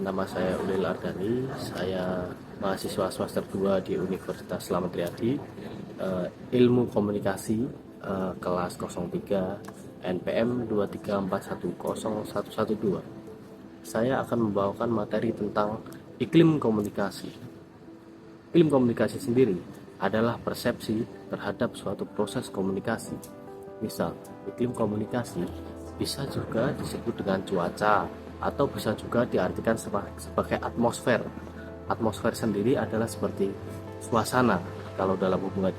Nama saya Ulil Ardani, saya mahasiswa semester 2 di Universitas Slamet Riyadi, Ilmu Komunikasi, kelas 03, NPM 234101112. Saya akan membawakan materi tentang iklim komunikasi. Iklim komunikasi sendiri adalah persepsi terhadap suatu proses komunikasi. Misal, iklim komunikasi bisa juga disebut dengan cuaca, atau bisa juga diartikan sebagai atmosfer. Atmosfer sendiri adalah seperti suasana. Kalau dalam hubungan,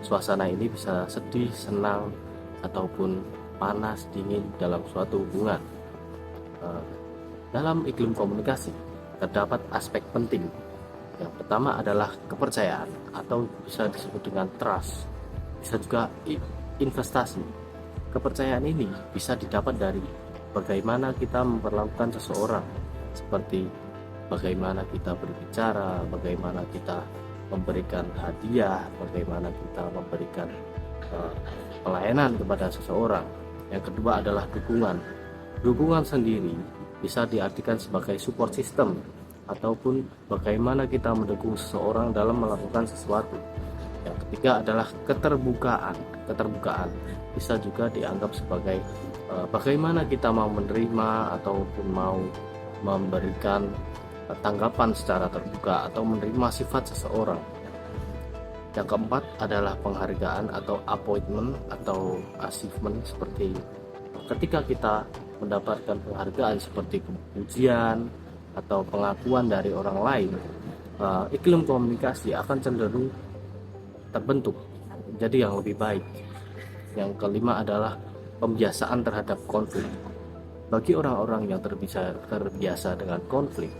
suasana ini bisa sedih, senang, ataupun panas, dingin dalam suatu hubungan. Dalam iklim komunikasi terdapat aspek penting. Yang pertama adalah kepercayaan, atau bisa disebut dengan trust. Bisa juga investasi. Kepercayaan ini bisa didapat dari bagaimana kita memperlakukan seseorang, seperti bagaimana kita berbicara, bagaimana kita memberikan hadiah, bagaimana kita memberikan pelayanan kepada seseorang. Yang kedua adalah dukungan. Dukungan sendiri bisa diartikan sebagai support system, ataupun bagaimana kita mendukung seseorang dalam melakukan sesuatu. Yang ketiga adalah keterbukaan. Keterbukaan bisa juga dianggap sebagai bagaimana kita mau menerima ataupun mau memberikan tanggapan secara terbuka atau menerima sifat seseorang. Yang keempat adalah penghargaan atau appointment atau achievement, seperti ketika kita mendapatkan penghargaan seperti pujian atau pengakuan dari orang lain, iklim komunikasi akan cenderung terbentuk jadi yang lebih baik. Yang kelima adalah pembiasaan terhadap konflik. Bagi orang-orang yang terbiasa dengan konflik,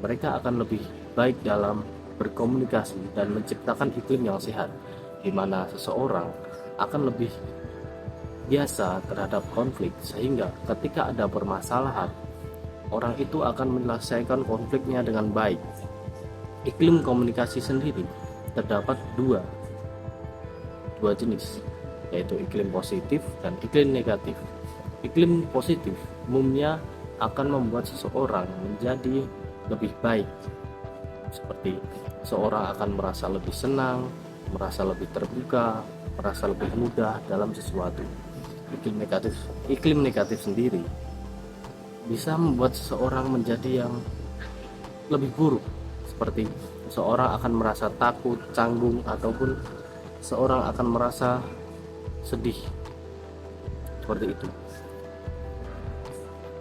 mereka akan lebih baik dalam berkomunikasi dan menciptakan iklim yang sehat, di mana seseorang akan lebih biasa terhadap konflik, sehingga ketika ada permasalahan, orang itu akan menyelesaikan konfliknya dengan baik. Iklim komunikasi sendiri terdapat dua jenis, yaitu iklim positif dan iklim negatif. Iklim positif umumnya akan membuat seseorang menjadi lebih baik, seperti seorang akan merasa lebih senang, merasa lebih terbuka, merasa lebih mudah dalam sesuatu. Iklim negatif sendiri bisa membuat seseorang menjadi yang lebih buruk, seperti seorang akan merasa takut, canggung, ataupun seorang akan merasa sedih, seperti itu.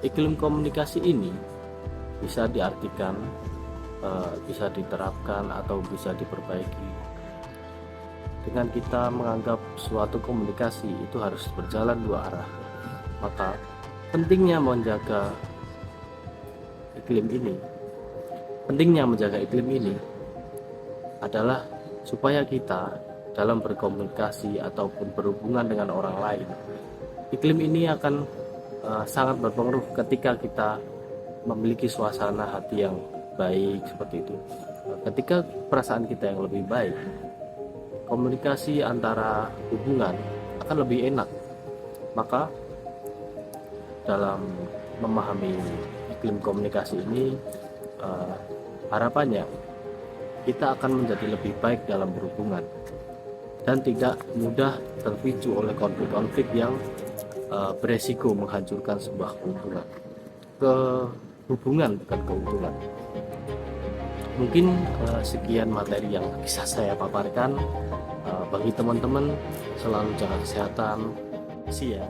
Iklim komunikasi ini bisa diartikan, bisa diterapkan atau bisa diperbaiki dengan kita menganggap suatu komunikasi itu harus berjalan dua arah. Maka pentingnya menjaga iklim ini adalah supaya kita dalam berkomunikasi ataupun berhubungan dengan orang lain, iklim ini akan sangat berpengaruh ketika kita memiliki suasana hati yang baik, seperti itu. Ketika perasaan kita yang lebih baik, komunikasi antara hubungan akan lebih enak. Maka dalam memahami iklim komunikasi ini, harapannya kita akan menjadi lebih baik dalam berhubungan dan tidak mudah terpicu oleh konflik-konflik yang beresiko menghancurkan sebuah hubungan bukan keuntungan. Mungkin sekian materi yang bisa saya paparkan. Bagi teman-teman, selalu jaga kesehatan. See ya.